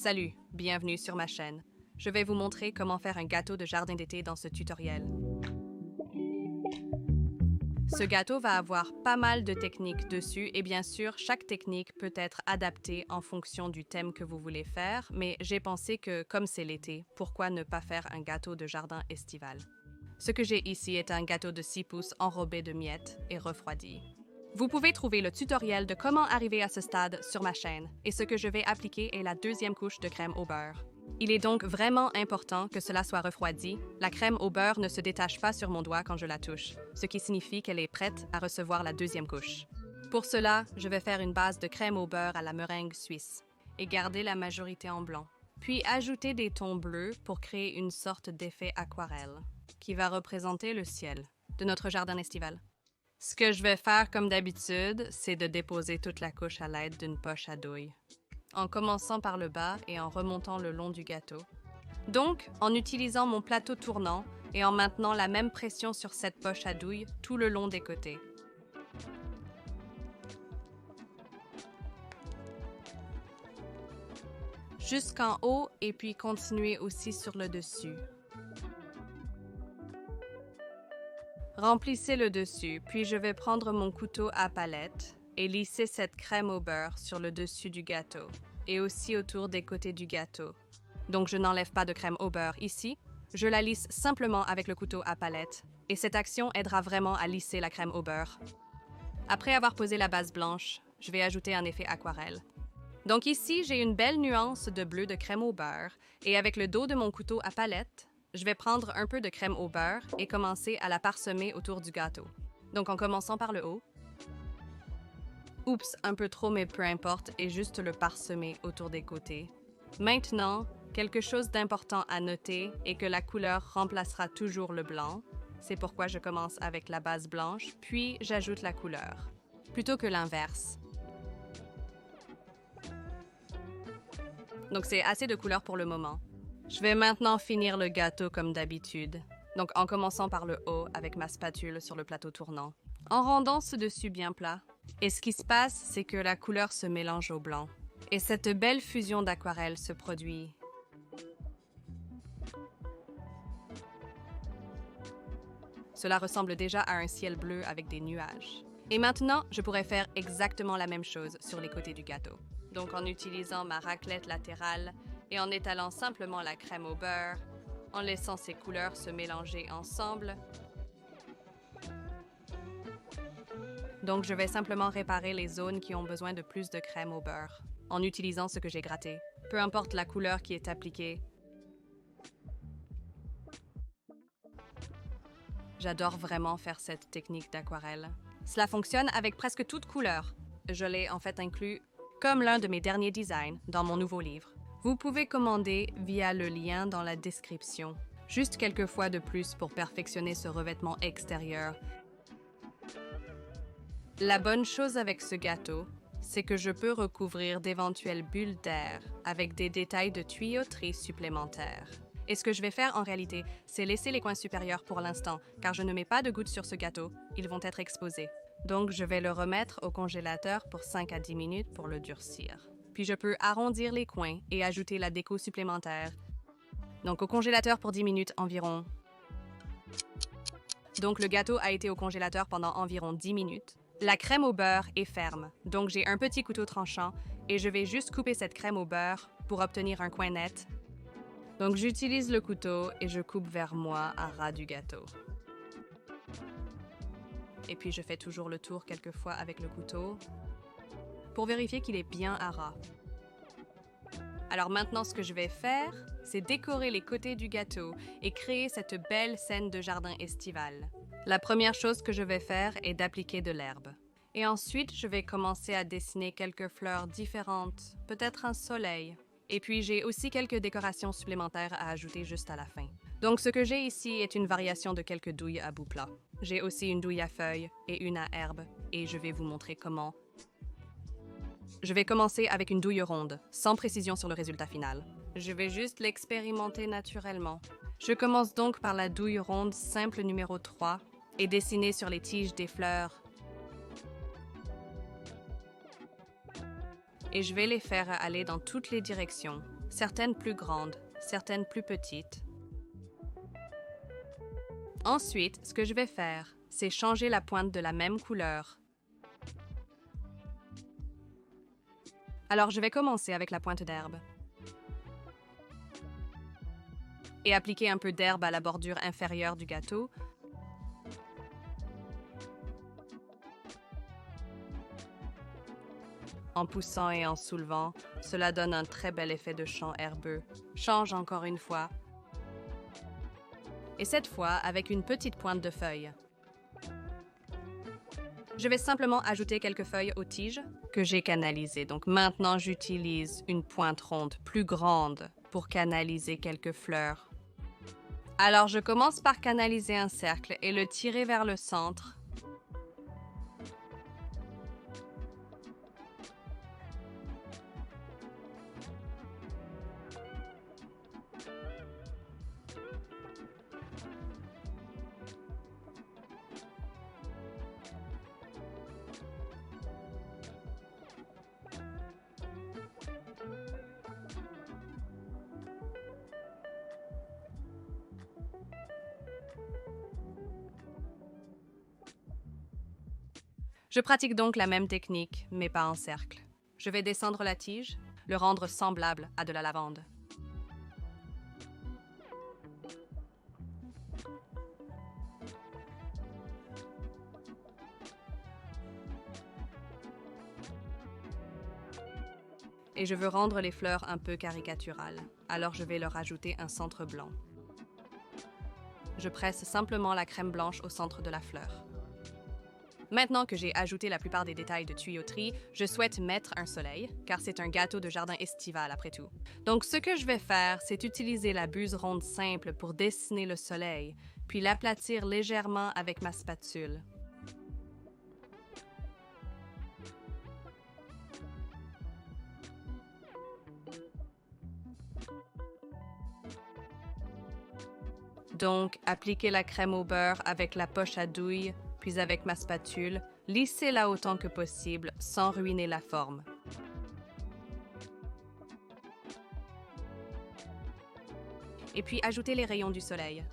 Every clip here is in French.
Salut, bienvenue sur ma chaîne. Je vais vous montrer comment faire un gâteau de jardin d'été dans ce tutoriel. Ce gâteau va avoir pas mal de techniques dessus et bien sûr, chaque technique peut être adaptée en fonction du thème que vous voulez faire, mais j'ai pensé que, comme c'est l'été, pourquoi ne pas faire un gâteau de jardin estival? Ce que j'ai ici est un gâteau de 6 pouces enrobé de miettes et refroidi. Vous pouvez trouver le tutoriel de comment arriver à ce stade sur ma chaîne, et ce que je vais appliquer est la deuxième couche de crème au beurre. Il est donc vraiment important que cela soit refroidi. La crème au beurre ne se détache pas sur mon doigt quand je la touche, ce qui signifie qu'elle est prête à recevoir la deuxième couche. Pour cela, je vais faire une base de crème au beurre à la meringue suisse et garder la majorité en blanc. Puis ajouter des tons bleus pour créer une sorte d'effet aquarelle qui va représenter le ciel de notre jardin estival. Ce que je vais faire comme d'habitude, c'est de déposer toute la couche à l'aide d'une poche à douille, en commençant par le bas et en remontant le long du gâteau. Donc, en utilisant mon plateau tournant et en maintenant la même pression sur cette poche à douille tout le long des côtés. Jusqu'en haut et puis continuer aussi sur le dessus. Remplissez le dessus, puis je vais prendre mon couteau à palette et lisser cette crème au beurre sur le dessus du gâteau et aussi autour des côtés du gâteau. Donc je n'enlève pas de crème au beurre ici, je la lisse simplement avec le couteau à palette et cette action aidera vraiment à lisser la crème au beurre. Après avoir posé la base blanche, je vais ajouter un effet aquarelle. Donc ici, j'ai une belle nuance de bleu de crème au beurre et avec le dos de mon couteau à palette, je vais prendre un peu de crème au beurre et commencer à la parsemer autour du gâteau. Donc en commençant par le haut. Oups, un peu trop, mais peu importe, et juste le parsemer autour des côtés. Maintenant, quelque chose d'important à noter est que la couleur remplacera toujours le blanc. C'est pourquoi je commence avec la base blanche, puis j'ajoute la couleur, plutôt que l'inverse. Donc c'est assez de couleur pour le moment. Je vais maintenant finir le gâteau comme d'habitude, donc en commençant par le haut avec ma spatule sur le plateau tournant, en rendant ce dessus bien plat. Et ce qui se passe, c'est que la couleur se mélange au blanc. Et cette belle fusion d'aquarelle se produit. Cela ressemble déjà à un ciel bleu avec des nuages. Et maintenant, je pourrais faire exactement la même chose sur les côtés du gâteau. Donc en utilisant ma raclette latérale et en étalant simplement la crème au beurre, en laissant ces couleurs se mélanger ensemble. Donc je vais simplement réparer les zones qui ont besoin de plus de crème au beurre, en utilisant ce que j'ai gratté, peu importe la couleur qui est appliquée. J'adore vraiment faire cette technique d'aquarelle. Cela fonctionne avec presque toute couleur. Je l'ai en fait inclus comme l'un de mes derniers designs dans mon nouveau livre. Vous pouvez commander via le lien dans la description. Juste quelques fois de plus pour perfectionner ce revêtement extérieur. La bonne chose avec ce gâteau, c'est que je peux recouvrir d'éventuelles bulles d'air avec des détails de tuyauterie supplémentaires. Et ce que je vais faire en réalité, c'est laisser les coins supérieurs pour l'instant, car je ne mets pas de gouttes sur ce gâteau, ils vont être exposés. Donc je vais le remettre au congélateur pour 5 à 10 minutes pour le durcir. Puis je peux arrondir les coins et ajouter la déco supplémentaire. Donc au congélateur pour 10 minutes environ. Donc le gâteau a été au congélateur pendant environ 10 minutes. La crème au beurre est ferme, donc j'ai un petit couteau tranchant et je vais juste couper cette crème au beurre pour obtenir un coin net. Donc j'utilise le couteau et je coupe vers moi à ras du gâteau. Et puis je fais toujours le tour quelques fois avec le couteau pour vérifier qu'il est bien à ras. Alors maintenant, ce que je vais faire, c'est décorer les côtés du gâteau et créer cette belle scène de jardin estival. La première chose que je vais faire est d'appliquer de l'herbe. Et ensuite, je vais commencer à dessiner quelques fleurs différentes, peut-être un soleil. Et puis, j'ai aussi quelques décorations supplémentaires à ajouter juste à la fin. Donc, ce que j'ai ici est une variation de quelques douilles à bout plat. J'ai aussi une douille à feuilles et une à herbe, et je vais vous montrer comment. Je vais commencer avec une douille ronde, sans précision sur le résultat final. Je vais juste l'expérimenter naturellement. Je commence donc par la douille ronde simple numéro 3 et dessiner sur les tiges des fleurs. Et je vais les faire aller dans toutes les directions, certaines plus grandes, certaines plus petites. Ensuite, ce que je vais faire, c'est changer la pointe de la même couleur. Alors, je vais commencer avec la pointe d'herbe. Et appliquer un peu d'herbe à la bordure inférieure du gâteau. En poussant et en soulevant, cela donne un très bel effet de champ herbeux. Change encore une fois. Et cette fois, avec une petite pointe de feuilles. Je vais simplement ajouter quelques feuilles aux tiges que j'ai canalisées. Donc maintenant, j'utilise une pointe ronde plus grande pour canaliser quelques fleurs. Alors, je commence par canaliser un cercle et le tirer vers le centre. Je pratique donc la même technique, mais pas en cercle. Je vais descendre la tige, le rendre semblable à de la lavande. Et je veux rendre les fleurs un peu caricaturales, alors je vais leur ajouter un centre blanc. Je presse simplement la crème blanche au centre de la fleur. Maintenant que j'ai ajouté la plupart des détails de tuyauterie, je souhaite mettre un soleil, car c'est un gâteau de jardin estival après tout. Donc ce que je vais faire, c'est utiliser la buse ronde simple pour dessiner le soleil, puis l'aplatir légèrement avec ma spatule. Donc, appliquer la crème au beurre avec la poche à douille, puis avec ma spatule, lissez-la autant que possible sans ruiner la forme. Et puis, ajoutez les rayons du soleil.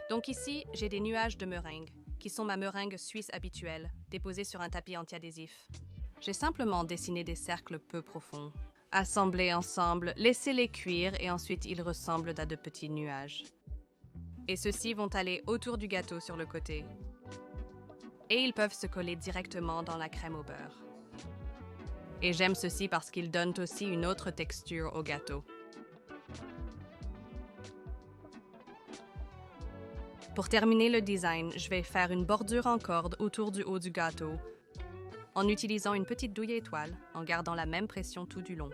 Donc ici, j'ai des nuages de meringue, qui sont ma meringue suisse habituelle, déposée sur un tapis anti-adhésif. J'ai simplement dessiné des cercles peu profonds. Assemblés ensemble, laissez-les cuire et ensuite ils ressemblent à de petits nuages. Et ceux-ci vont aller autour du gâteau sur le côté. Et ils peuvent se coller directement dans la crème au beurre. Et j'aime ceci parce qu'ils donnent aussi une autre texture au gâteau. Pour terminer le design, je vais faire une bordure en corde autour du haut du gâteau, en utilisant une petite douille étoile, en gardant la même pression tout du long.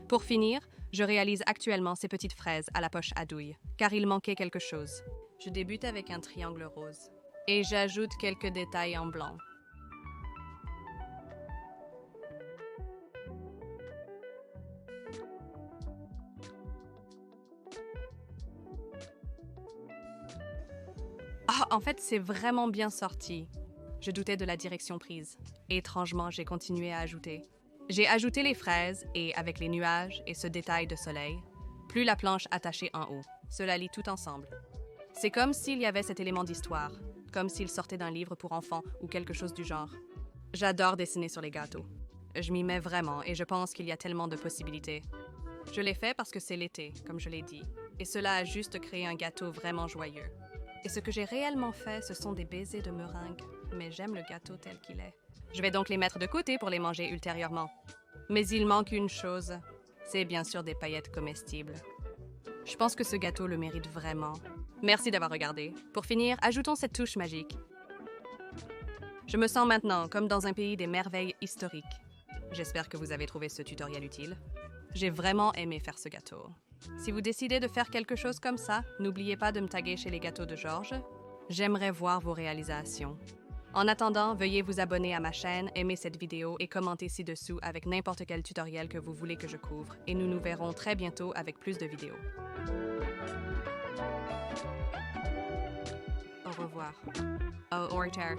Pour finir, je réalise actuellement ces petites fraises à la poche à douille, car il manquait quelque chose. Je débute avec un triangle rose, et j'ajoute quelques détails en blanc. Ah, en fait, c'est vraiment bien sorti. Je doutais de la direction prise. Étrangement, j'ai continué à ajouter. J'ai ajouté les fraises et, avec les nuages et ce détail de soleil, plus la planche attachée en haut. Cela lie tout ensemble. C'est comme s'il y avait cet élément d'histoire, comme s'il sortait d'un livre pour enfants ou quelque chose du genre. J'adore dessiner sur les gâteaux. Je m'y mets vraiment et je pense qu'il y a tellement de possibilités. Je l'ai fait parce que c'est l'été, comme je l'ai dit, et cela a juste créé un gâteau vraiment joyeux. Et ce que j'ai réellement fait, ce sont des baisers de meringue, mais j'aime le gâteau tel qu'il est. Je vais donc les mettre de côté pour les manger ultérieurement. Mais il manque une chose, c'est bien sûr des paillettes comestibles. Je pense que ce gâteau le mérite vraiment. Merci d'avoir regardé. Pour finir, ajoutons cette touche magique. Je me sens maintenant comme dans un pays des merveilles historiques. J'espère que vous avez trouvé ce tutoriel utile. J'ai vraiment aimé faire ce gâteau. Si vous décidez de faire quelque chose comme ça, n'oubliez pas de me taguer chez les gâteaux de Georges. J'aimerais voir vos réalisations. En attendant, veuillez vous abonner à ma chaîne, aimer cette vidéo et commenter ci-dessous avec n'importe quel tutoriel que vous voulez que je couvre. Et nous nous verrons très bientôt avec plus de vidéos. revoir. Au revoir.